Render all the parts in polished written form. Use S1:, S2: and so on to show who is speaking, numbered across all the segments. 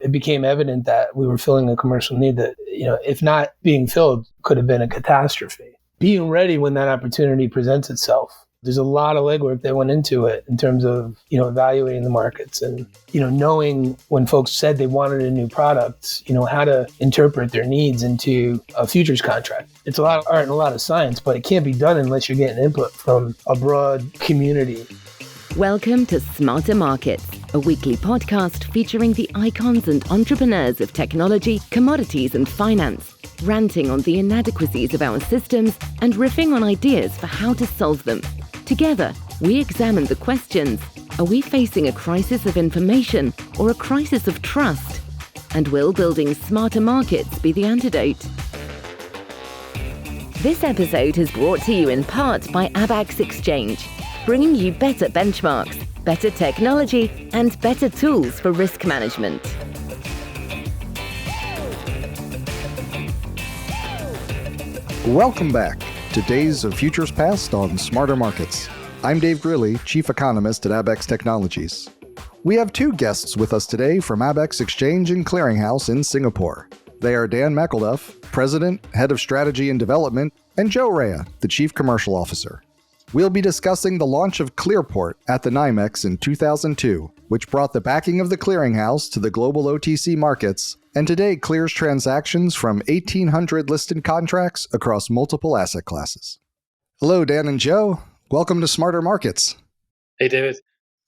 S1: it became evident that we were filling a commercial need that, if not being filled, could have been a catastrophe. Being ready when that opportunity presents itself. There's a lot of legwork that went into it in terms of, evaluating the markets and, knowing when folks said they wanted a new product, how to interpret their needs into a futures contract. It's a lot of art and a lot of science, but it can't be done unless you're getting input from a broad community.
S2: Welcome to Smarter Markets, a weekly podcast featuring the icons and entrepreneurs of technology, commodities and finance, ranting on the inadequacies of our systems and riffing on ideas for how to solve them. Together, we examine the questions: are we facing a crisis of information or a crisis of trust? And will building smarter markets be the antidote? This episode is brought to you in part by Abaxx Exchange, bringing you better benchmarks, better technology, and better tools for risk management.
S3: Welcome back to Days of Futures Past on Smarter Markets. I'm Dave Greely, Chief Economist at Abaxx Technologies. We have two guests with us today from Abaxx Exchange and Clearinghouse in Singapore. They are Dan McElduff, President, Head of Strategy and Development, and Joe Raia, the Chief Commercial Officer. We'll be discussing the launch of Clearport at the NYMEX in 2002, which brought the backing of the Clearinghouse to the global OTC markets, and today clears transactions from 1,800 listed contracts across multiple asset classes. Hello, Dan and Joe. Welcome to Smarter Markets.
S4: Hey, David.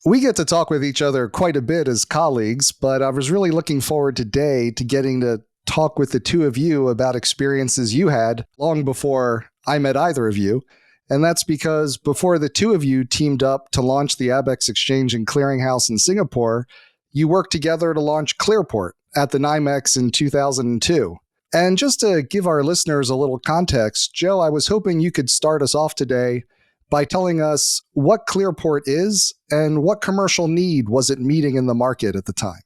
S3: We get to talk with each other quite a bit as colleagues, but I was really looking forward today to getting to talk with the two of you about experiences you had long before I met either of you. And that's because before the two of you teamed up to launch the Abaxx Exchange and Clearinghouse in Singapore, you worked together to launch Clearport at the NYMEX in 2002. And just to give our listeners a little context, Joe, I was hoping you could start us off today by telling us what Clearport is and what commercial need was it meeting in the market at the time.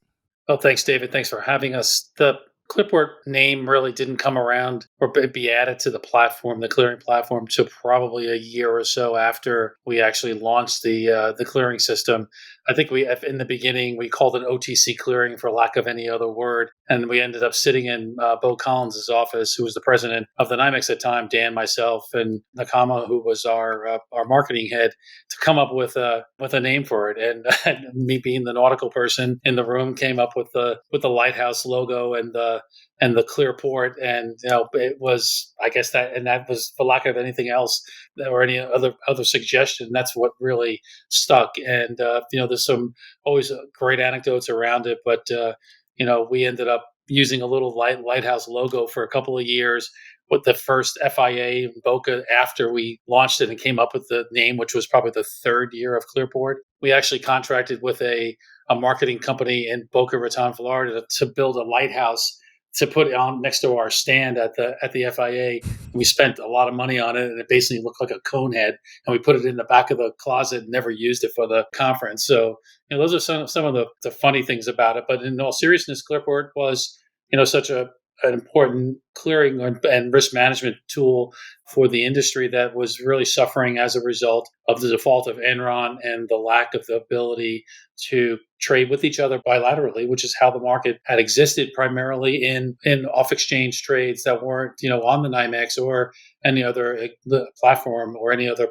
S4: Well, thanks, David. Thanks for having us. The Clearport name really didn't come around or be added to the platform, the clearing platform, to probably a year or so after we actually launched the clearing system. I think in the beginning, we called it OTC clearing for lack of any other word. And we ended up sitting in Bo Collins' office, who was the president of the NYMEX at the time, Dan, myself, and Nakama, who was our marketing head, to come up with a name for it. And me being the nautical person in the room came up with the lighthouse logo and the Clearport, and it was, I guess, that was for lack of anything else or any other suggestion. That's what really stuck. And there's some always great anecdotes around it, but we ended up using a little lighthouse logo for a couple of years with the first FIA in Boca after we launched it and came up with the name, which was probably the third year of Clearport. We actually contracted with a marketing company in Boca Raton, Florida, to build a lighthouse to put on next to our stand at the FIA. We spent a lot of money on it, and it basically looked like a cone head. And we put it in the back of the closet and never used it for the conference. So those are some of the funny things about it. But in all seriousness, Clearport was such an important clearing and risk management tool for the industry that was really suffering as a result of the default of Enron and the lack of the ability to trade with each other bilaterally, which is how the market had existed primarily in off-exchange trades that weren't, on the NYMEX or any other platform or any other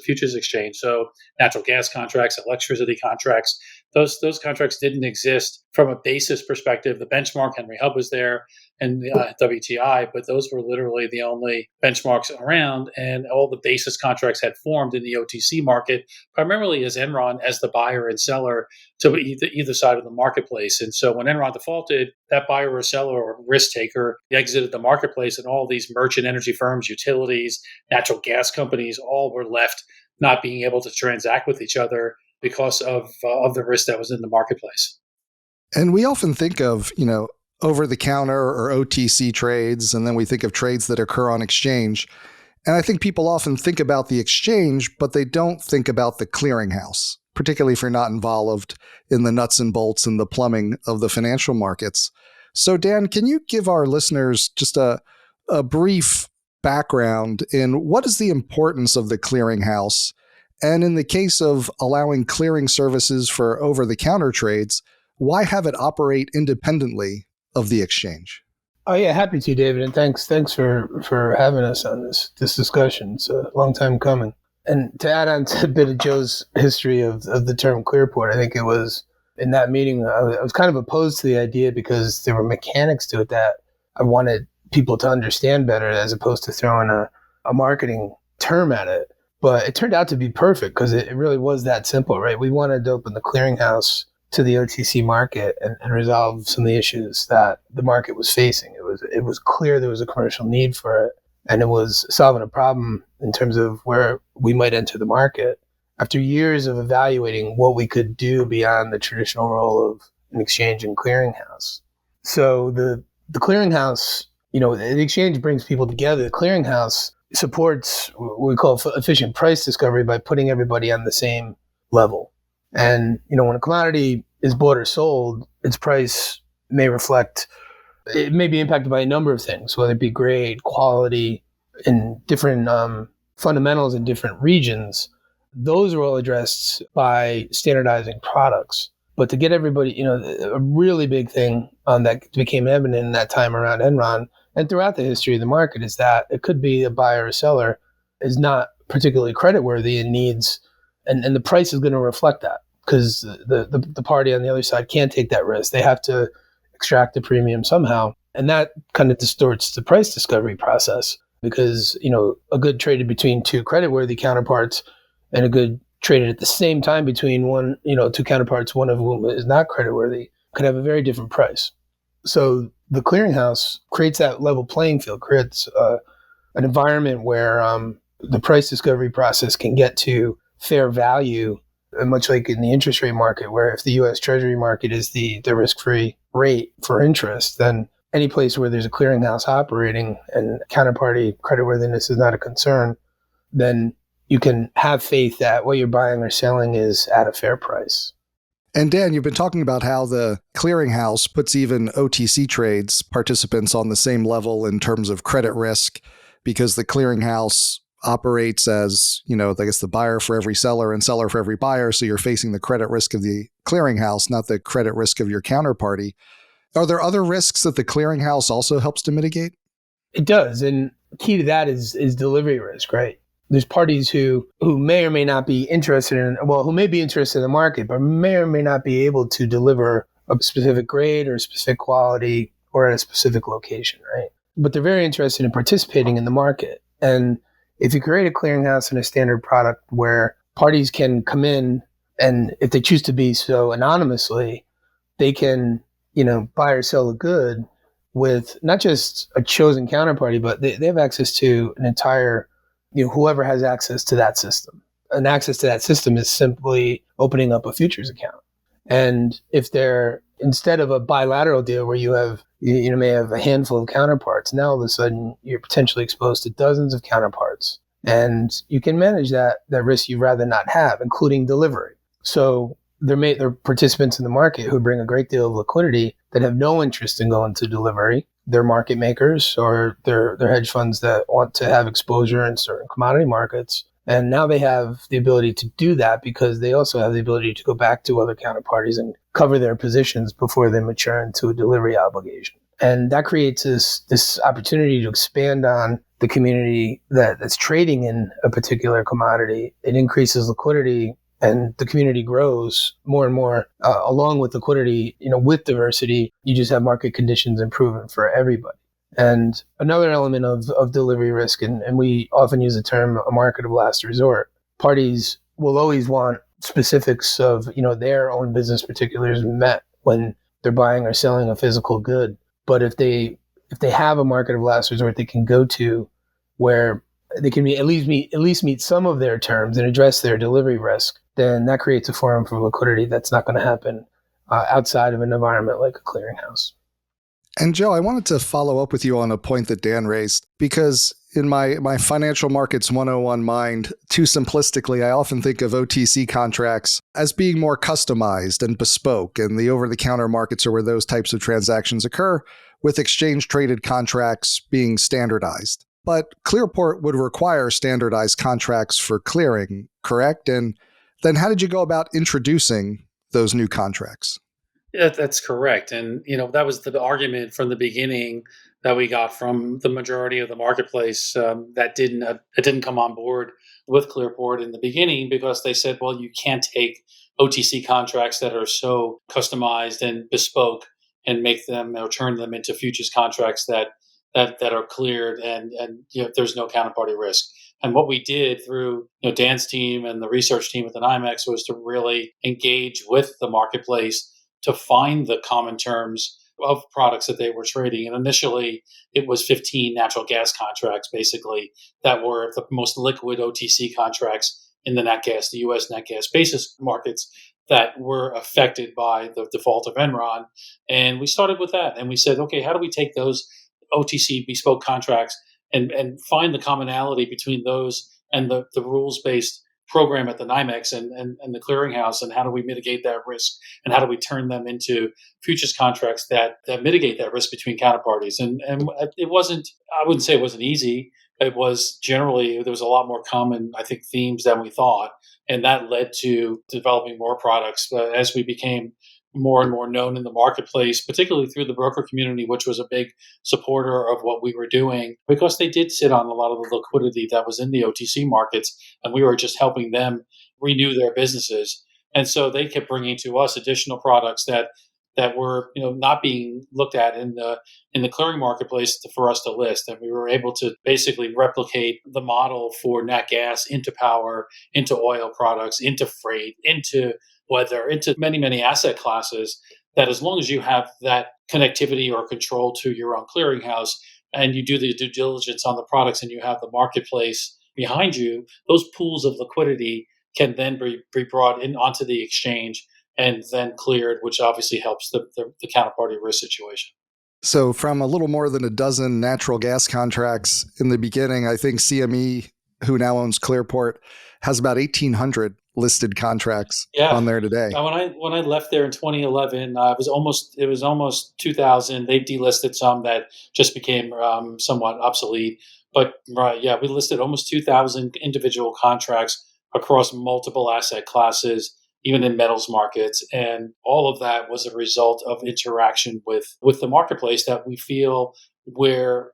S4: futures exchange. So natural gas contracts, electricity contracts, those contracts didn't exist from a basis perspective. The benchmark Henry Hub was there and WTI, but those were literally the only benchmarks around, and all the basis contracts had formed in the OTC market, primarily as Enron as the buyer and seller to either side of the marketplace. And so when Enron defaulted, that buyer or seller or risk taker exited the marketplace, and all these merchant energy firms, utilities, natural gas companies, all were left not being able to transact with each other because of the risk that was in the marketplace.
S3: And we often think of, over-the-counter or OTC trades, and then we think of trades that occur on exchange. And I think people often think about the exchange, but they don't think about the clearinghouse, particularly if you're not involved in the nuts and bolts and the plumbing of the financial markets. So Dan, can you give our listeners just a brief background in what is the importance of the clearinghouse? And in the case of allowing clearing services for over-the-counter trades, Why have it operate independently of the exchange?
S1: Oh yeah, happy to, David, and thanks for having us on this discussion. It's a long time coming. And to add on to a bit of Joe's history of the term Clearport, I think it was in that meeting I was kind of opposed to the idea because there were mechanics to it that I wanted people to understand better, as opposed to throwing a marketing term at it. But it turned out to be perfect because it really was that simple, right? We wanted to open the clearinghouse to the OTC market and resolve some of the issues that the market was facing. It was clear there was a commercial need for it, and it was solving a problem in terms of where we might enter the market. After years of evaluating what we could do beyond the traditional role of an exchange and clearinghouse. So the clearinghouse, the exchange brings people together. The clearinghouse supports what we call efficient price discovery by putting everybody on the same level. And, when a commodity is bought or sold, its price it may be impacted by a number of things, whether it be grade, quality, and different fundamentals in different regions. Those are all addressed by standardizing products. But to get everybody, a really big thing that became evident in that time around Enron and throughout the history of the market is that it could be a buyer or seller is not particularly creditworthy and needs, and the price is going to reflect that, because the party on the other side can't take that risk. They have to extract the premium somehow. And that kind of distorts the price discovery process because, a good traded between two creditworthy counterparts and a good traded at the same time between two counterparts, one of whom is not creditworthy, could have a very different price. So the clearinghouse creates that level playing field, creates an environment where the price discovery process can get to fair value, much like in the interest rate market, where if the U.S. Treasury market is the risk-free rate for interest, then any place where there's a clearinghouse operating and counterparty creditworthiness is not a concern, then you can have faith that what you're buying or selling is at a fair price.
S3: And Dan, you've been talking about how the clearinghouse puts even OTC trades participants on the same level in terms of credit risk, because the clearinghouse operates as, I guess the buyer for every seller and seller for every buyer. So you're facing the credit risk of the clearinghouse, not the credit risk of your counterparty. Are there other risks that the clearinghouse also helps to mitigate?
S1: It does. And key to that is delivery risk, right? There's parties who may or may not be interested who may be interested in the market, but may or may not be able to deliver a specific grade or a specific quality or at a specific location, right? But they're very interested in participating in the market. And if you create a clearinghouse and a standard product where parties can come in and if they choose to be so anonymously, they can, buy or sell a good with not just a chosen counterparty, but they have access to an entire, whoever has access to that system. And access to that system is simply opening up a futures account. And if they're, instead of a bilateral deal where you may have a handful of counterparts, now all of a sudden you're potentially exposed to dozens of counterparts. And you can manage that risk you'd rather not have, including delivery. So there are participants in the market who bring a great deal of liquidity that have no interest in going to delivery. They're market makers or they're hedge funds that want to have exposure in certain commodity markets. And now they have the ability to do that because they also have the ability to go back to other counterparties and cover their positions before they mature into a delivery obligation. And that creates this opportunity to expand on the community that's trading in a particular commodity. It increases liquidity and the community grows more and more along with liquidity. With diversity, you just have market conditions improving for everybody. And another element of delivery risk, and we often use the term a market of last resort. Parties will always want specifics of their own business particulars met when they're buying or selling a physical good. But if they have a market of last resort they can go to where they can at least meet some of their terms and address their delivery risk, then that creates a forum for liquidity that's not going to happen outside of an environment like a clearinghouse.
S3: And Joe, I wanted to follow up with you on a point that Dan raised, because in my financial markets 101 mind, too simplistically, I often think of OTC contracts as being more customized and bespoke, and the over-the-counter markets are where those types of transactions occur, with exchange-traded contracts being standardized. But Clearport would require standardized contracts for clearing, correct? And then how did you go about introducing those new contracts?
S4: Yeah, that's correct. And, that was the argument from the beginning that we got from the majority of the marketplace that didn't come on board with Clearport in the beginning because they said, well, you can't take OTC contracts that are so customized and bespoke and make them or turn them into futures contracts that are cleared and there's no counterparty risk. And what we did through Dan's team and the research team at the NYMEX was to really engage with the marketplace to find the common terms of products that they were trading. And initially, it was 15 natural gas contracts, basically, that were the most liquid OTC contracts in the nat gas, the U.S. nat gas basis markets that were affected by the default of Enron. And we started with that. And we said, okay, how do we take those OTC bespoke contracts and find the commonality between those and the rules-based program at the NYMEX and the Clearinghouse, and how do we mitigate that risk, and how do we turn them into futures contracts that mitigate that risk between counterparties? And it wasn't, I wouldn't say it wasn't easy. It was generally, there was a lot more common, I think, themes than we thought, and that led to developing more products as we became more and more known in the marketplace, particularly through the broker community, which was a big supporter of what we were doing because they did sit on a lot of the liquidity that was in the OTC markets, and we were just helping them renew their businesses. And so they kept bringing to us additional products that were not being looked at in the clearing marketplace for us to list, and we were able to basically replicate the model for nat gas into power, into oil products, into freight, into weather, into many asset classes. That as long as you have that connectivity or control to your own clearinghouse, and you do the due diligence on the products, and you have the marketplace behind you, those pools of liquidity can then be brought in onto the exchange and then cleared, which obviously helps the counterparty risk situation.
S3: So from a little more than a dozen natural gas contracts in the beginning, I think CME, who now owns Clearport, has about 1,800 listed contracts on there today.
S4: When I left there in 2011, it was almost 2,000. They've delisted some that just became somewhat obsolete. But we listed almost 2,000 individual contracts across multiple asset classes, even in metals markets. And all of that was a result of interaction with the marketplace that we feel we're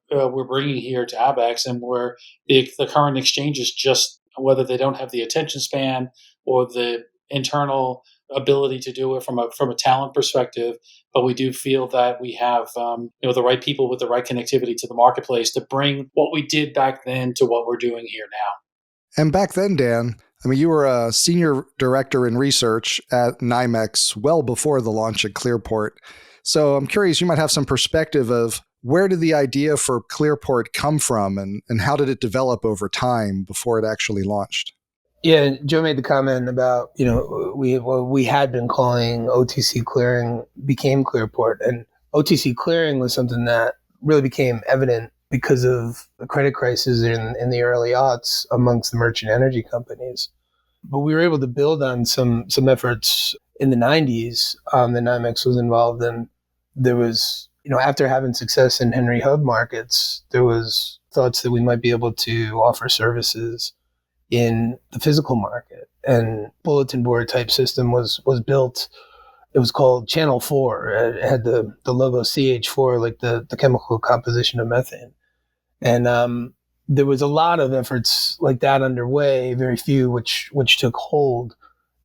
S4: bringing here to Abaxx, and where the current exchanges, just whether they don't have the attention span or the internal ability to do it from a talent perspective, but we do feel that we have the right people with the right connectivity to the marketplace to bring what we did back then to what we're doing here now.
S3: And back then, Dan, I mean, you were a senior director in research at NYMEX well before the launch at Clearport. So I'm curious, you might have some perspective of where did the idea for Clearport come from, and how did it develop over time before it actually launched?
S1: Yeah, Joe made the comment about, we had been calling OTC clearing became Clearport, and OTC clearing was something that really became evident because of the credit crisis in the early aughts amongst the merchant energy companies. But we were able to build on some efforts in the 90s that NYMEX was involved in. There was, after having success in Henry Hub markets, there was thoughts that we might be able to offer services in the physical market. And bulletin board type system was built. It was called Channel 4. It had the logo CH4, like the chemical composition of methane. And there was a lot of efforts like that underway, very few which took hold.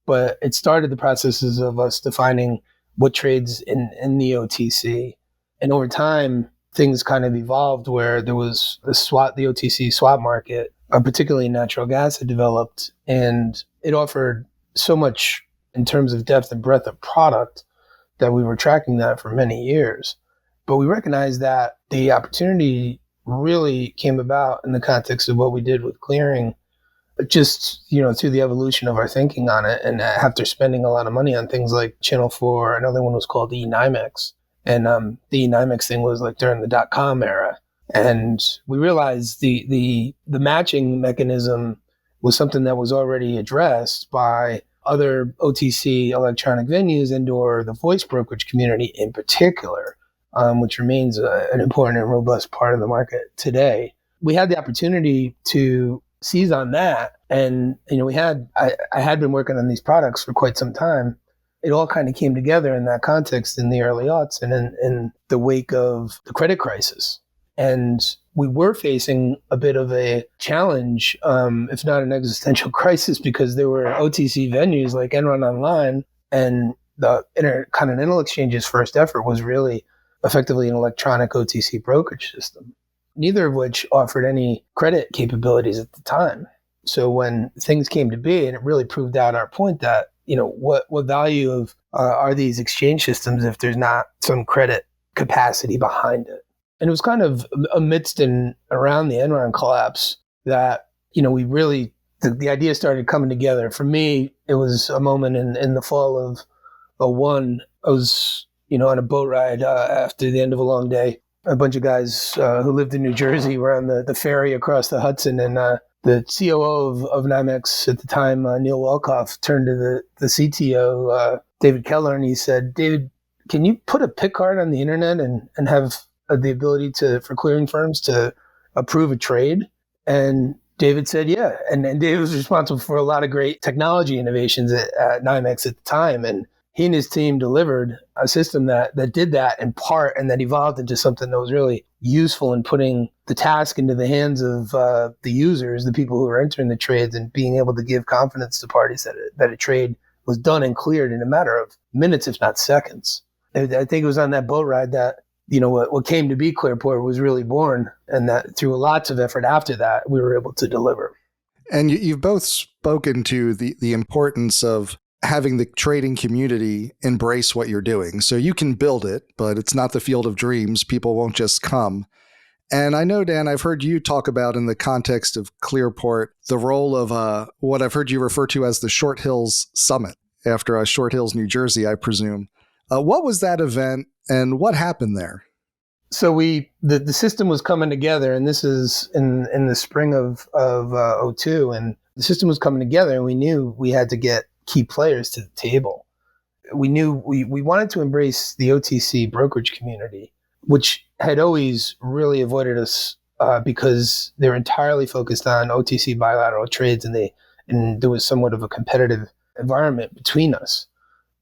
S1: But it started the processes of us defining what trades in the OTC. And over time, things kind of evolved where there was the OTC swap market, particularly natural gas, had developed, and it offered so much in terms of depth and breadth of product that we were tracking that for many years. But we recognized that the opportunity really came about in the context of what we did with clearing, just, through the evolution of our thinking on it. And after spending a lot of money on things like Channel 4, another one was called NYMEX. And the NYMEX thing was like during the .com era. And we realized the matching mechanism was something that was already addressed by other OTC electronic venues and/or the voice brokerage community in particular, which remains an important and robust part of the market today. We had the opportunity to seize on that, and I had been working on these products for quite some time. it all kind of came together in that context in the early aughts and in the wake of the credit crisis. And we were facing a bit of a challenge, if not an existential crisis, because there were OTC venues like Enron Online, and the Intercontinental Exchange's first effort was really effectively an electronic OTC brokerage system, neither of which offered any credit capabilities at the time. So when things came to be, and it really proved out our point that, what value of are these exchange systems if there's not some credit capacity behind it? And it was kind of amidst and around the Enron collapse that, we really, the idea started coming together. For me, it was a moment in the fall of 2001. I was, on a boat ride after the end of a long day. A bunch of guys who lived in New Jersey were on the ferry across the Hudson, and the COO of NYMEX at the time, Neil Wolkoff, turned to the CTO, David Keller, and he said, "David, can you put a pick card on the internet and have the ability for clearing firms to approve a trade?" And David said, yeah. And David was responsible for a lot of great technology innovations at NYMEX at the time. And he and his team delivered a system that did that in part, and that evolved into something that was really useful in putting the task into the hands of the users, the people who were entering the trades, and being able to give confidence to parties that a trade was done and cleared in a matter of minutes, if not seconds. I think it was on that boat ride that what came to be Clearport was really born, and that through lots of effort after that, we were able to deliver.
S3: And you've both spoken to the importance of having the trading community embrace what you're doing. So you can build it, but it's not the field of dreams. People won't just come. And I know, Dan, I've heard you talk about in the context of Clearport, the role of what I've heard you refer to as the Short Hills Summit, after Short Hills, New Jersey, I presume. What was that event and what happened there?
S1: So the system was coming together, and this is in the spring of 2002, and the system was coming together, and we knew we had to get key players to the table. We knew we wanted to embrace the OTC brokerage community, which had always really avoided us because they're entirely focused on OTC bilateral trades, and there was somewhat of a competitive environment between us.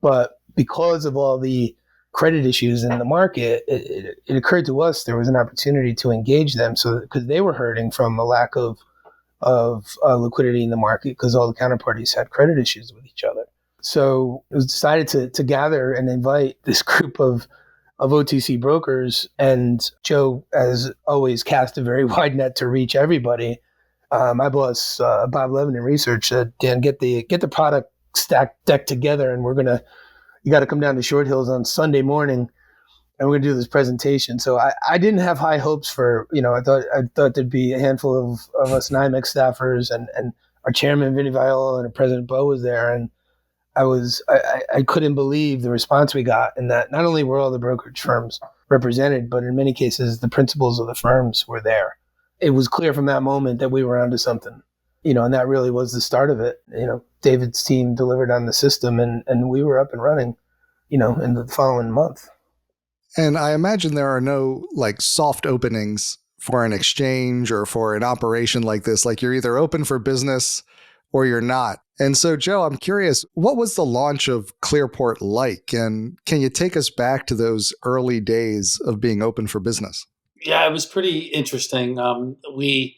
S1: But because of all the credit issues in the market, it occurred to us there was an opportunity to engage them, so because they were hurting from a lack of liquidity in the market because all the counterparties had credit issues with each other. So it was decided to gather and invite this group of OTC brokers, and Joe, as always, cast a very wide net to reach everybody. My boss, Bob Levin in research, said, "Dan, get the product deck together, and you got to come down to Short Hills on Sunday morning, and we're going to do this presentation." So I didn't have high hopes for, I thought there'd be a handful of us NYMEX staffers, and our chairman, Vinny Viola, and our president, Bo, was there. And I couldn't believe the response we got, and that not only were all the brokerage firms represented, but in many cases, the principals of the firms were there. It was clear from that moment that we were onto something, and that really was the start of it. David's team delivered on the system, and we were up and running, in the following month.
S3: And I imagine there are no soft openings for an exchange or for an operation like this. Like, you're either open for business or you're not. And so, Joe, I'm curious, what was the launch of Clearport like? And can you take us back to those early days of being open for business?
S4: Yeah, it was pretty interesting. We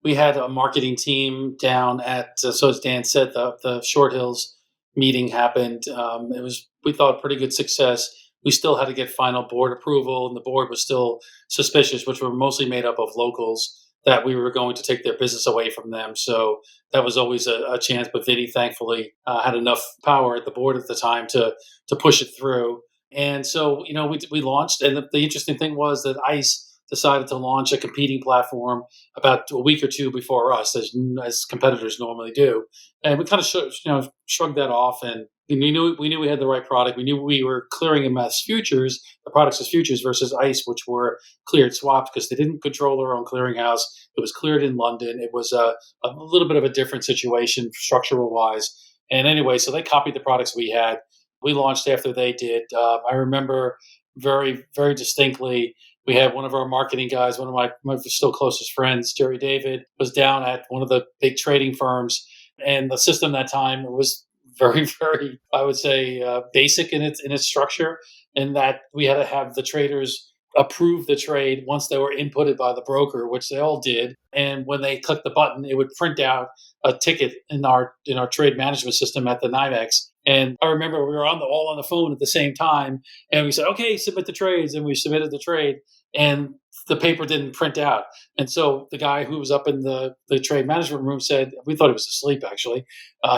S4: had a marketing team down at, so as Dan said, the Short Hills meeting happened. It was, we thought, pretty good success. We still had to get final board approval, and the board was still suspicious, which were mostly made up of locals, that we were going to take their business away from them. So that was always a chance. But Vinny, thankfully, had enough power at the board at the time to push it through. And so, we launched. And the interesting thing was that ICE decided to launch a competing platform about a week or two before us, as competitors normally do. And we kind of shrugged that off, and we knew we had the right product. We knew we were clearing them as futures, the products as futures, versus ICE, which were cleared swaps, because they didn't control their own clearinghouse. It was cleared in London. It was a little bit of a different situation structural wise. And anyway, so they copied the products we had. We launched after they did. I remember very, very distinctly, we had one of our marketing guys, one of my still closest friends, Jerry David, was down at one of the big trading firms. And the system that time was very, very, I would say, basic in its structure, in that we had to have the traders approve the trade once they were inputted by the broker, which they all did. And when they clicked the button, it would print out a ticket in our trade management system at the NYMEX. And I remember we were all on the phone at the same time, and we said, "Okay, submit the trades," and we submitted the trade, and the paper didn't print out. And so the guy who was up in the trade management room said, we thought he was asleep, actually.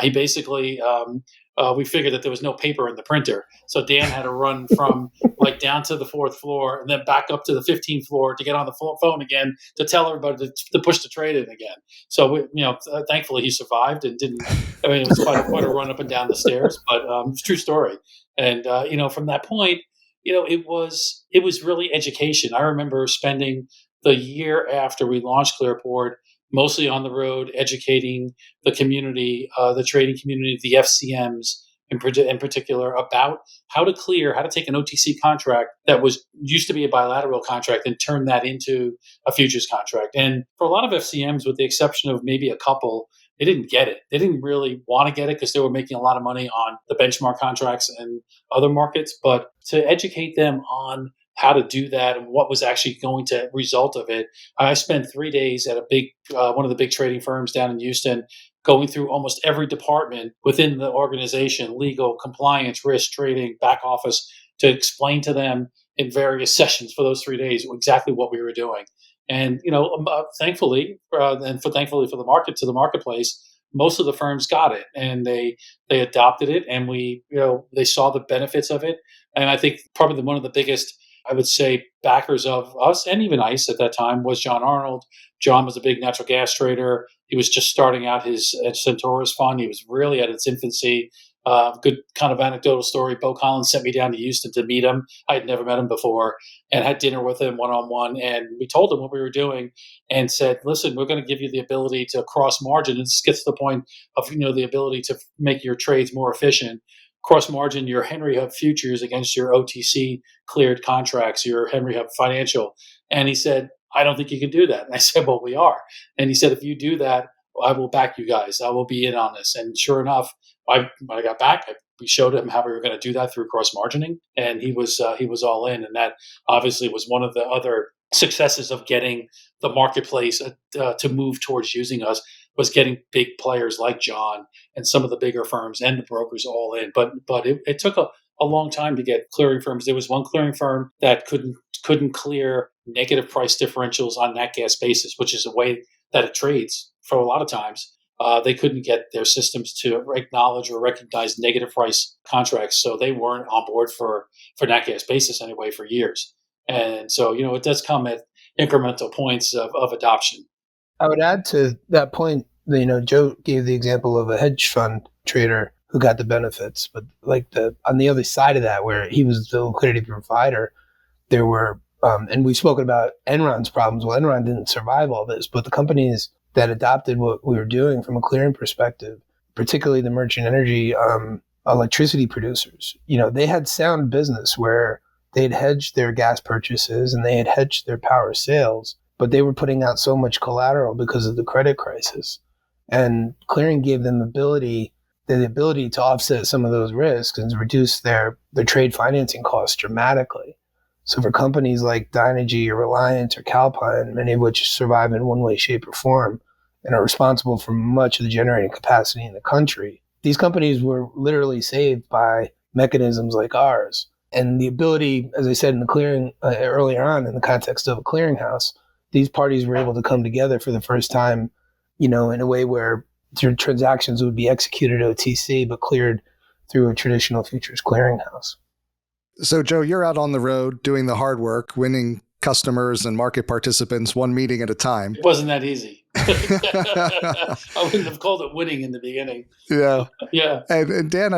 S4: He basically, we figured that there was no paper in the printer. So Dan had to run from like down to the 4th floor and then back up to the 15th floor to get on the phone again to tell everybody to push the trade in again. So, thankfully he survived and didn't, it was quite a run up and down the stairs, but it's a true story. And, from that point, it was really education. I remember spending the year after we launched Clearport mostly on the road, educating the community, the trading community, the FCMs in particular, about how to take an OTC contract that used to be a bilateral contract and turn that into a futures contract. And for a lot of FCMs, with the exception of maybe a couple, they didn't get it. They didn't really want to get it because they were making a lot of money on the benchmark contracts and other markets. But to educate them on how to do that and what was actually going to result of it, I spent 3 days at one of the big trading firms down in Houston, going through almost every department within the organization: legal, compliance, risk, trading, back office, to explain to them in various sessions for those 3 days exactly what we were doing. And thankfully for the marketplace, most of the firms got it, and they adopted it, and they saw the benefits of it. And I think probably one of the biggest, I would say, backers of us and even ICE at that time was John Arnold. John was a big natural gas trader. He was just starting out his Centaurus fund. He was really at its infancy. Good kind of anecdotal story. Bo Collins sent me down to Houston to meet him. I had never met him before, and had dinner with him one-on-one. And we told him what we were doing and said, "Listen, we're going to give you the ability to cross margin." And this gets to the point of, the ability to make your trades more efficient. Cross margin your Henry Hub futures against your OTC cleared contracts, your Henry Hub financial. And he said, "I don't think you can do that." And I said, "Well, we are." And he said, "If you do that, I will back you guys. I will be in on this." And sure enough, when I got back, we showed him how we were going to do that through cross margining, and he was all in. And that obviously was one of the other successes of getting the marketplace to move towards using us, was getting big players like John and some of the bigger firms and the brokers all in. But it took a long time to get clearing firms. There was one clearing firm that couldn't clear negative price differentials on nat gas basis, which is a way that it trades for a lot of times. They couldn't get their systems to acknowledge or recognize negative price contracts, so they weren't on board for nat gas basis anyway for years. And so, it does come at incremental points of adoption.
S1: I would add to that point, Joe gave the example of a hedge fund trader who got the benefits, but on the other side of that, where he was the liquidity provider, there were, and we've spoken about Enron's problems. Well, Enron didn't survive all this, but the companies that adopted what we were doing from a clearing perspective, particularly the merchant energy electricity producers, they had sound business where they'd hedged their gas purchases and they had hedged their power sales, but they were putting out so much collateral because of the credit crisis. And clearing gave them the ability to offset some of those risks and reduce their trade financing costs dramatically. So for companies like Dynegy or Reliant or Calpine, many of which survive in one way, shape, or form and are responsible for much of the generating capacity in the country, these companies were literally saved by mechanisms like ours. And the ability, as I said in the clearing earlier on, in the context of a clearinghouse, these parties were able to come together for the first time, in a way where transactions would be executed OTC but cleared through a traditional futures clearinghouse.
S3: So, Joe, you're out on the road doing the hard work, winning customers and market participants one meeting at a time.
S4: It wasn't that easy. I wouldn't have called it winning in the beginning.
S3: Yeah.
S4: Yeah.
S3: And Dan,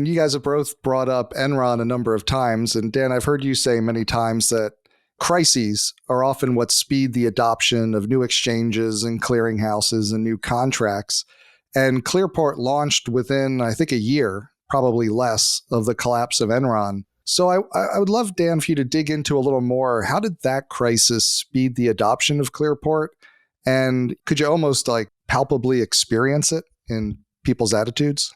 S3: you guys have both brought up Enron a number of times. And Dan, I've heard you say many times that crises are often what speed the adoption of new exchanges and clearinghouses and new contracts. And Clearport launched within, I think, a year, probably less, of the collapse of Enron. So I would love, Dan, for you to dig into a little more. How did that crisis speed the adoption of Clearport? And could you almost palpably experience it in people's attitudes?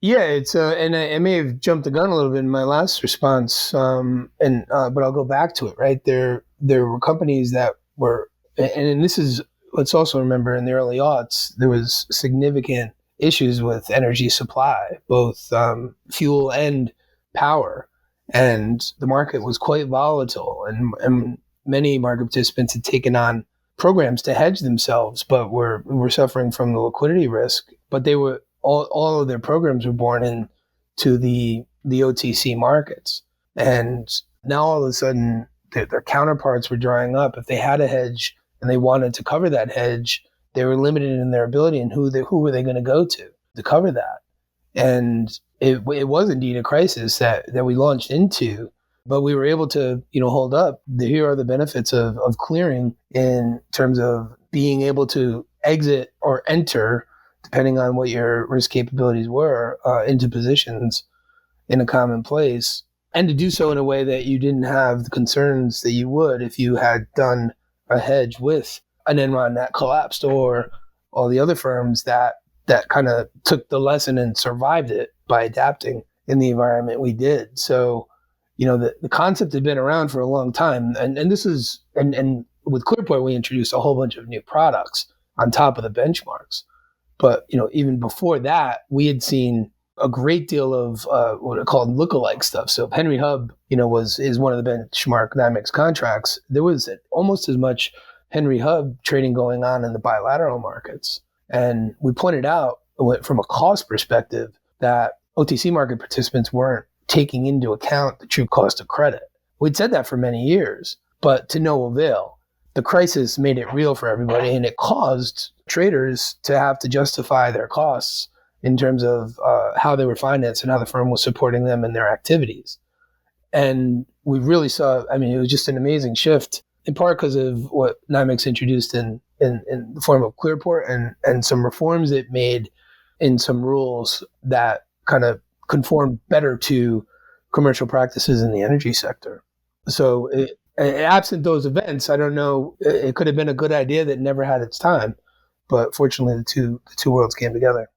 S1: Yeah, it's and I may have jumped the gun a little bit in my last response, but I'll go back to it. Right there were companies that were, and this is, let's also remember, in the early aughts there was significant issues with energy supply, both fuel and power, and the market was quite volatile, and many market participants had taken on programs to hedge themselves, but were suffering from the liquidity risk. But they were all of their programs were born into the OTC markets, and now all of a sudden their counterparts were drying up. If they had a hedge and they wanted to cover that hedge, they were limited in their ability, and who were they going to go to cover that? And it was indeed a crisis that we launched into, but we were able to hold up. Here are the benefits of clearing in terms of being able to exit or enter, depending on what your risk capabilities were, into positions in a common place, and to do so in a way that you didn't have the concerns that you would if you had done a hedge with an Enron that collapsed, or all the other firms that kind of took the lesson and survived it by adapting in the environment we did. So, the concept had been around for a long time, and this is and with Clearport we introduced a whole bunch of new products on top of the benchmarks. But even before that, we had seen a great deal of what are called lookalike stuff. So Henry Hub, is one of the benchmark NYMEX contracts. There was almost as much Henry Hub trading going on in the bilateral markets, and we pointed out from a cost perspective that OTC market participants weren't taking into account the true cost of credit. We'd said that for many years, but to no avail. The crisis made it real for everybody, and it caused traders to have to justify their costs in terms of how they were financed and how the firm was supporting them in their activities. And we really saw, it was just an amazing shift, in part because of what NYMEX introduced in the form of Clearport, and some reforms it made in some rules that kind of conformed better to commercial practices in the energy sector. So absent those events, I don't know, it could have been a good idea that never had its time. But fortunately, the two worlds came together.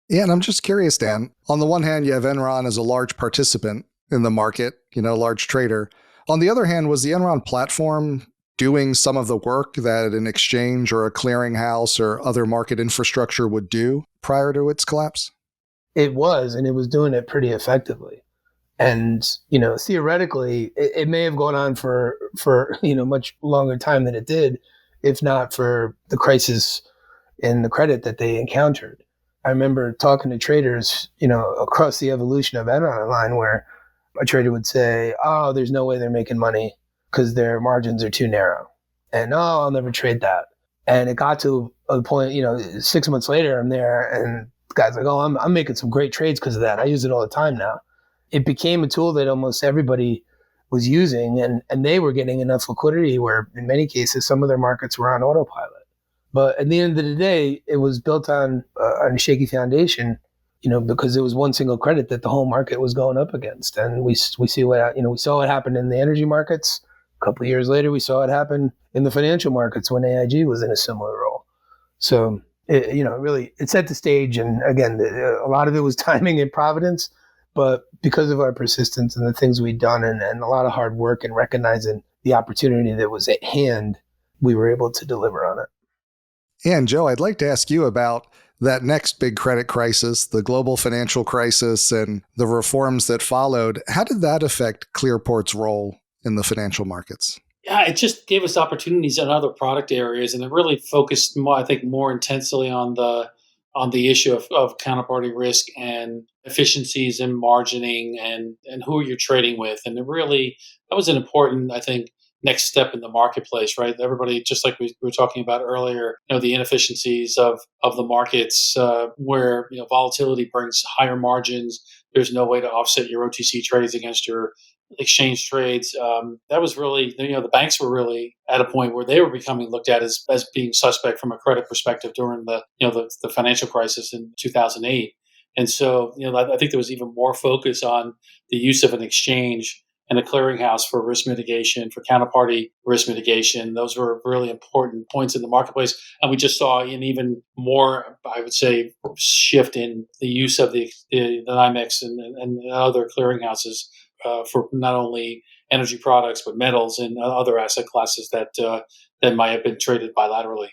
S3: Yeah, and I'm just curious, Dan. On the one hand, you have Enron as a large participant in the market, large trader. On the other hand, was the Enron platform doing some of the work that an exchange or a clearinghouse or other market infrastructure would do prior to its collapse?
S1: It was, and it was doing it pretty effectively. And, theoretically, it may have gone on for much longer time than it did, if not for the crisis in the credit that they encountered. I remember talking to traders, across the evolution of Enron Online, where a trader would say, "Oh, there's no way they're making money because their margins are too narrow," and "Oh, I'll never trade that." And it got to a point, 6 months later, I'm there, and the guy's like, "Oh, I'm making some great trades because of that. I use it all the time now." It became a tool that almost everybody was using, and they were getting enough liquidity where, in many cases, some of their markets were on autopilot. But at the end of the day, it was built on a shaky foundation, because it was one single credit that the whole market was going up against. And we see we saw it happen in the energy markets. A couple of years later, we saw it happen in the financial markets when AIG was in a similar role. So it set the stage. And again, a lot of it was timing and providence. But because of our persistence and the things we'd done, and a lot of hard work and recognizing the opportunity that was at hand, we were able to deliver on it.
S3: And Joe, I'd like to ask you about that next big credit crisis, the global financial crisis, and the reforms that followed. How did that affect Clearport's role in the financial markets?
S4: Yeah, it just gave us opportunities in other product areas, and it really focused more intensely on the issue of counterparty risk and efficiencies and margining and who you're trading with. And that was an important, I think, next step in the marketplace, right? Everybody, just like we were talking about earlier, the inefficiencies of the markets, where volatility brings higher margins. There's no way to offset your OTC trades against your exchange trades. That was really, the banks were really at a point where they were becoming looked at as being suspect from a credit perspective during the financial crisis in 2008. And so, I think there was even more focus on the use of an exchange and a clearinghouse for risk mitigation, for counterparty risk mitigation. Those were really important points in the marketplace. And we just saw an even more, I would say, shift in the use of the NYMEX and other clearinghouses for not only energy products, but metals and other asset classes that might have been traded bilaterally.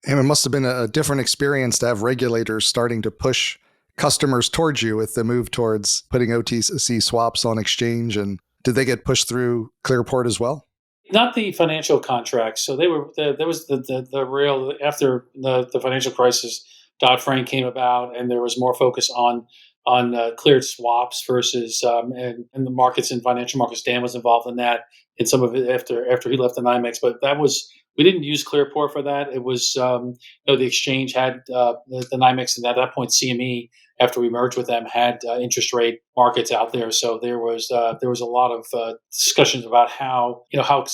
S3: And it must have been a different experience to have regulators starting to push customers towards you with the move towards putting OTC swaps on exchange. And did they get pushed through Clearport as well?
S4: Not the financial contracts. So there was the real, after the financial crisis, Dodd-Frank came about, and there was more focus on cleared swaps versus and the markets and financial markets. Dan was involved in that in some of it after he left the NYMEX, but we didn't use Clearport for that. It was the exchange had the NYMEX, and at that point CME, after we merged with them, had interest rate markets out there. So there was a lot of discussions about how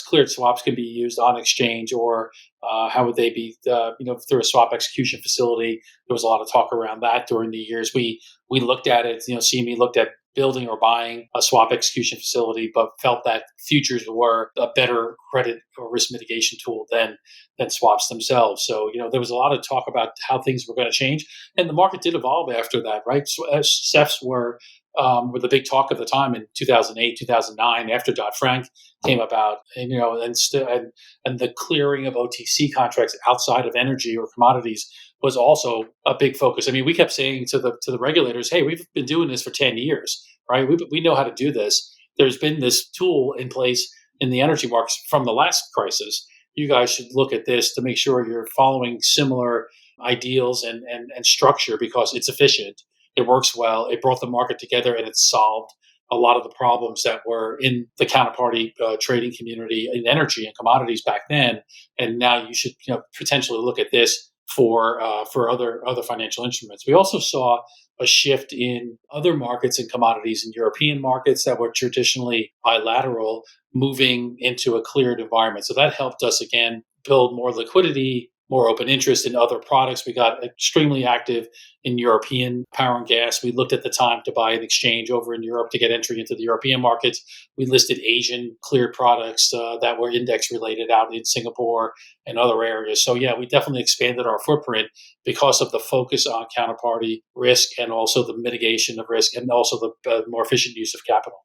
S4: cleared swaps can be used on exchange, or how would they be through a swap execution facility. There was a lot of talk around that during the years. We looked at it. CME looked at building or buying a swap execution facility, but felt that futures were a better credit or risk mitigation tool than swaps themselves. So, there was a lot of talk about how things were going to change, and the market did evolve after that, right? So, SEFs were the big talk of the time in 2008, 2009, after Dodd-Frank came about, and the clearing of OTC contracts outside of energy or commodities was also a big focus. I mean, we kept saying to the regulators, "Hey, we've been doing this for 10 years, right? We know how to do this. There's been this tool in place in the energy markets from the last crisis. You guys should look at this to make sure you're following similar ideals and structure, because it's efficient, it works well, it brought the market together, and it solved a lot of the problems that were in the counterparty trading community in energy and commodities back then. And now you should potentially look at this for other financial instruments." We also saw a shift in other markets and commodities in European markets that were traditionally bilateral, moving into a cleared environment. So that helped us, again, build more liquidity, more open interest in other products. We got extremely active in European power and gas. We looked at the time to buy an exchange over in Europe to get entry into the European markets. We listed Asian cleared products that were index related out in Singapore and other areas. So yeah, we definitely expanded our footprint because of the focus on counterparty risk, and also the mitigation of risk, and also the more efficient use of capital.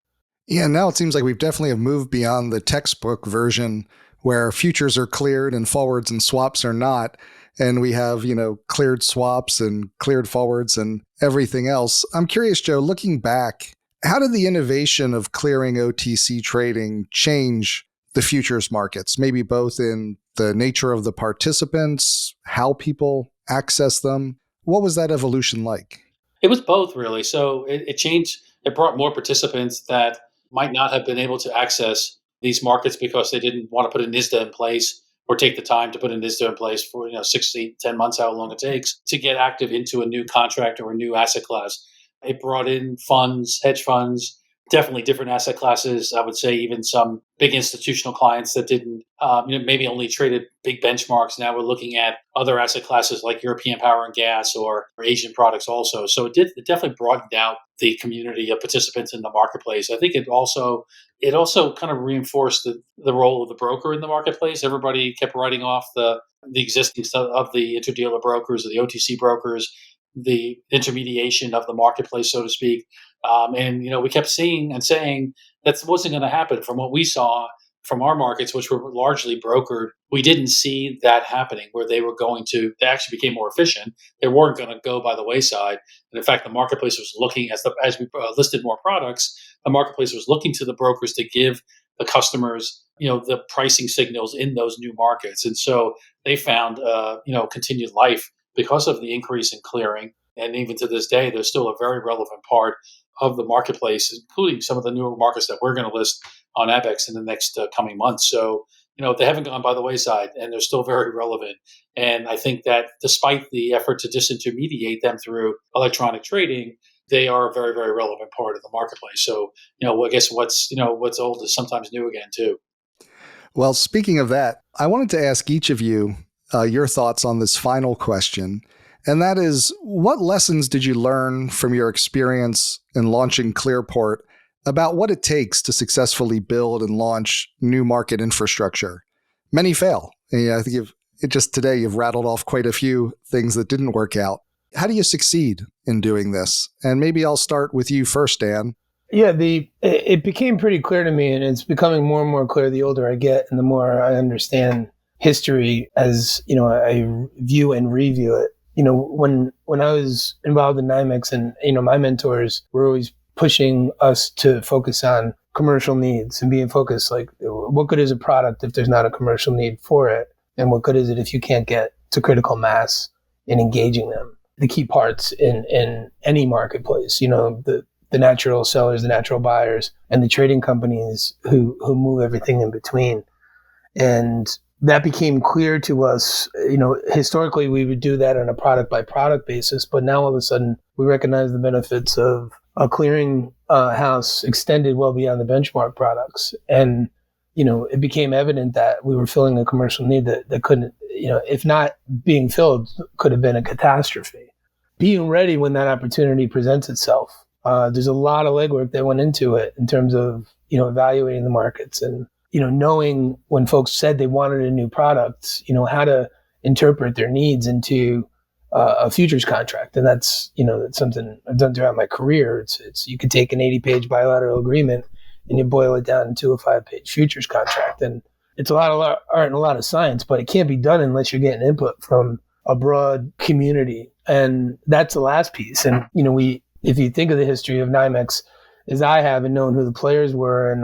S3: Yeah, now it seems like we've definitely have moved beyond the textbook version where futures are cleared and forwards and swaps are not. And we have, cleared swaps and cleared forwards and everything else. I'm curious, Joe, looking back, how did the innovation of clearing OTC trading change the futures markets? Maybe both in the nature of the participants, how people access them. What was that evolution like?
S4: It was both, really. So it changed. It brought more participants that might not have been able to access these markets because they didn't want to put an ISDA in place, or take the time to put an ISDA in place for 6 to 10 months, how long it takes to get active into a new contract or a new asset class. It brought in funds, hedge funds, definitely different asset classes. I would say even some big institutional clients that didn't, maybe only traded big benchmarks. Now we're looking at other asset classes like European power and gas or Asian products also. So it definitely broadened out the community of participants in the marketplace. I think it also kind of reinforced the role of the broker in the marketplace. Everybody kept writing off the existing stuff of the interdealer brokers or the OTC brokers, the intermediation of the marketplace, so to speak. And we kept seeing and saying that wasn't going to happen. From what we saw from our markets, which were largely brokered, we didn't see that happening, where they actually became more efficient. They weren't going to go by the wayside. And in fact, the marketplace was looking, as we listed more products, the marketplace was looking to the brokers to give the customers, the pricing signals in those new markets. And so they found, continued life because of the increase in clearing. And even to this day, they're still a very relevant part of the marketplace, including some of the newer markets that we're going to list on Abaxx in the next coming months. So, they haven't gone by the wayside, and they're still very relevant. And I think that despite the effort to disintermediate them through electronic trading, they are a very, very relevant part of the marketplace. So, I guess what's old is sometimes new again, too.
S3: Well, speaking of that, I wanted to ask each of you your thoughts on this final question. And that is, what lessons did you learn from your experience in launching Clearport about what it takes to successfully build and launch new market infrastructure. Many fail. And I think today you've rattled off quite a few things that didn't work out. How do you succeed in doing this? And maybe I'll start with you first, Dan.
S1: Yeah, it became pretty clear to me, and it's becoming more and more clear the older I get and the more I understand history as, I view and review it. When I was involved in NYMEX, and, my mentors were always pushing us to focus on commercial needs and being focused, like, what good is a product if there's not a commercial need for it? And what good is it if you can't get to critical mass in engaging them? The key parts in any marketplace, the natural sellers, the natural buyers, and the trading companies who move everything in between. And that became clear to us. Historically, we would do that on a product by product basis, but now all of a sudden we recognize the benefits of a clearing house extended well beyond the benchmark products. And, it became evident that we were filling a commercial need that couldn't, if not being filled, could have been a catastrophe. Being ready when that opportunity presents itself. There's a lot of legwork that went into it in terms of, evaluating the markets and, knowing when folks said they wanted a new product, how to interpret their needs into a futures contract. And that's something I've done throughout my career. It's you could take an 80-page bilateral agreement and you boil it down into a 5-page futures contract. And it's a lot of art and a lot of science, but it can't be done unless you're getting input from a broad community. And that's the last piece. And, if you think of the history of NYMEX, as I have, and known who the players were, and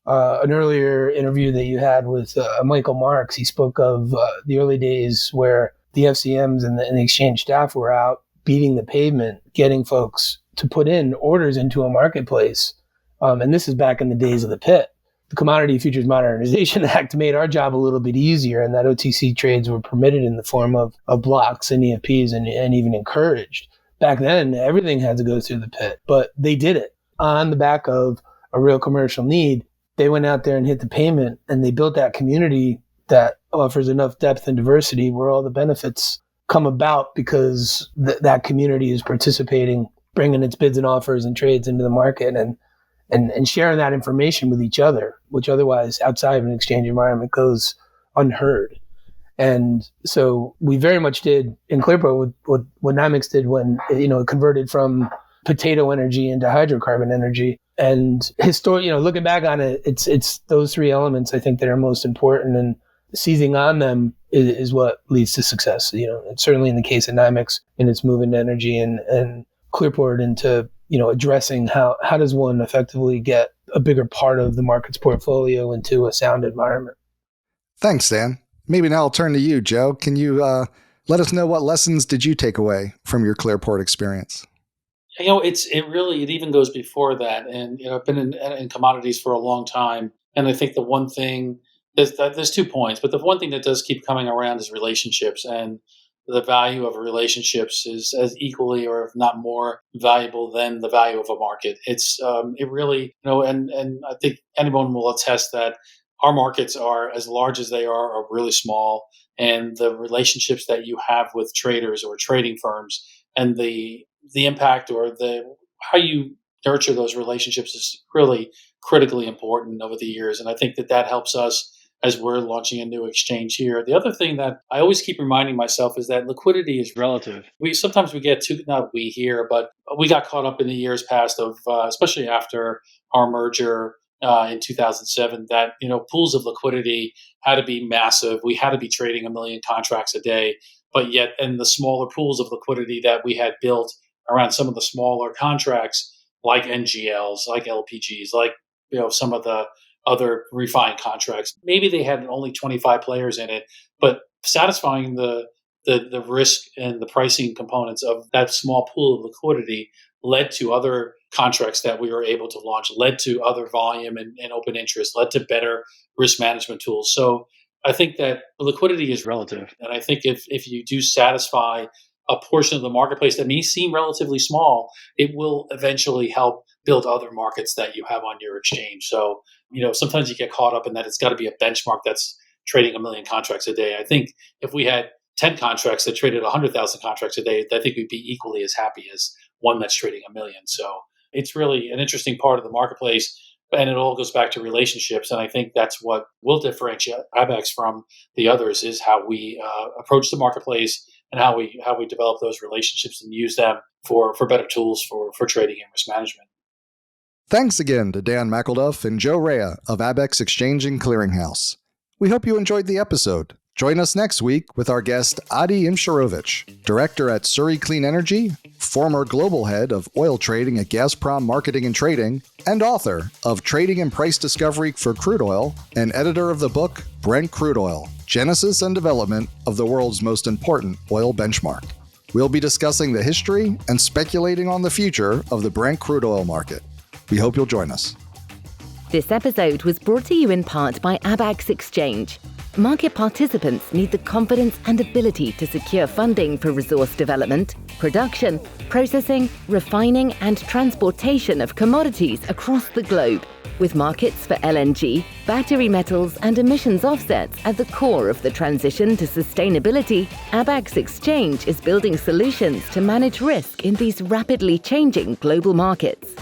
S1: an earlier interview that you had with Michael Marks, he spoke of the early days where the FCMs and the exchange staff were out beating the pavement, getting folks to put in orders into a marketplace. And this is back in the days of the pit. The Commodity Futures Modernization Act made our job a little bit easier, and that OTC trades were permitted in the form of blocks and EFPs and even encouraged. Back then, everything had to go through the pit, but they did it on the back of a real commercial need. They went out there and hit the pavement, and they built that community that offers enough depth and diversity where all the benefits come about because that community is participating, bringing its bids and offers and trades into the market and sharing that information with each other, which otherwise outside of an exchange environment goes unheard. And so we very much did in Clearport what NYMEX did when it converted from potato energy into hydrocarbon energy. And looking back on it, it's those three elements I think that are most important, and seizing on them is what leads to success. It's certainly in the case of NYMEX in its move into energy, and Clearport into addressing how does one effectively get a bigger part of the market's portfolio into a sound environment.
S3: Thanks, Dan. Maybe now I'll turn to you, Joe. Can you let us know what lessons did you take away from your Clearport experience?
S4: It even goes before that. And, I've been in commodities for a long time. And I think the one thing, there's 2 points, but the one thing that does keep coming around is relationships. And the value of relationships is as equally, or if not more, valuable than the value of a market. It's it really, and I think anyone will attest that our markets are, as large as they are really small, and the relationships that you have with traders or trading firms, and the impact or how you nurture those relationships is really critically important over the years. And I think that helps us as we're launching a new exchange here. The other thing that I always keep reminding myself is that liquidity is relative. Sometimes we get too, not we here, but we got caught up in the years past of, especially after our merger in 2007, that pools of liquidity had to be massive. We had to be trading 1 million contracts a day, but yet in the smaller pools of liquidity that we had built around some of the smaller contracts, like NGLs, like LPGs, like some of the other refined contracts, maybe they had only 25 players in it, but satisfying the risk and the pricing components of that small pool of liquidity led to other contracts that we were able to launch, led to other volume and open interest, led to better risk management tools. So I think that liquidity is relative. And I think if you do satisfy a portion of the marketplace that may seem relatively small, it will eventually help build other markets that you have on your exchange. So, sometimes you get caught up in that it's got to be a benchmark that's trading 1 million contracts a day. I think if we had 10 contracts that traded 100,000 contracts a day, I think we'd be equally as happy as one that's trading 1 million. So it's really an interesting part of the marketplace. And it all goes back to relationships. And I think that's what will differentiate Abaxx from the others, is how we approach the marketplace and how we develop those relationships and use them for better tools for trading and risk management.
S3: Thanks again to Dan McElduff and Joe Raia of Abaxx Exchange and Clearinghouse. We hope you enjoyed the episode. Join us next week with our guest Adi Imsharovich, Director at Surrey Clean Energy, former Global Head of Oil Trading at Gazprom Marketing and Trading, and author of Trading and Price Discovery for Crude Oil, and editor of the book Brent Crude Oil, Genesis and Development of the World's Most Important Oil Benchmark. We'll be discussing the history and speculating on the future of the Brent crude oil market. We hope you'll join us.
S2: This episode was brought to you in part by Abaxx Exchange. Market participants need the confidence and ability to secure funding for resource development, production, processing, refining, and transportation of commodities across the globe, with markets for LNG, battery metals, and emissions offsets at the core of the transition to sustainability. Abaxx Exchange is building solutions to manage risk in these rapidly changing global markets.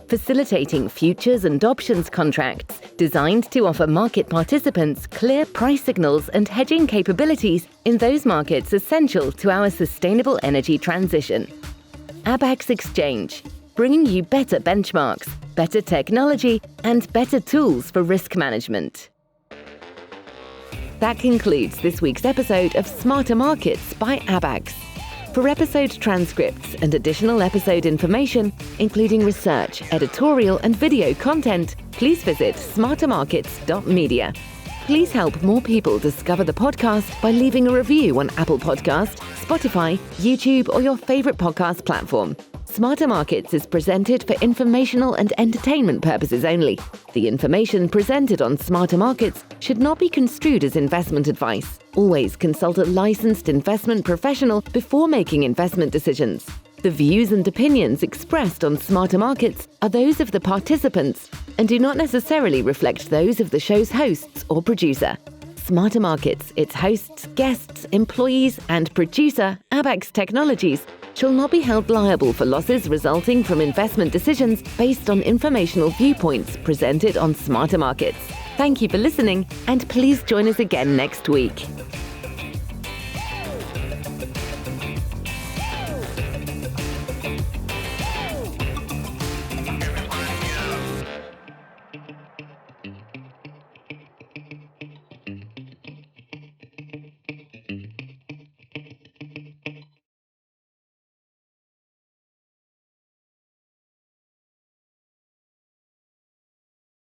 S2: Facilitating futures and options contracts designed to offer market participants clear price signals and hedging capabilities in those markets essential to our sustainable energy transition. Abaxx Exchange, bringing you better benchmarks, better technology, and better tools for risk management. That concludes this week's episode of Smarter Markets by Abaxx. For episode transcripts and additional episode information, including research, editorial, and video content, please visit smartermarkets.media. Please help more people discover the podcast by leaving a review on Apple Podcast, Spotify, YouTube, or your favorite podcast platform. Smarter Markets is presented for informational and entertainment purposes only. The information presented on Smarter Markets should not be construed as investment advice. Always consult a licensed investment professional before making investment decisions. The views and opinions expressed on Smarter Markets are those of the participants and do not necessarily reflect those of the show's hosts or producer. Smarter Markets, its hosts, guests, employees, and producer, Abaxx Technologies, shall not be held liable for losses resulting from investment decisions based on informational viewpoints presented on Smarter Markets. Thank you for listening, and please join us again next week.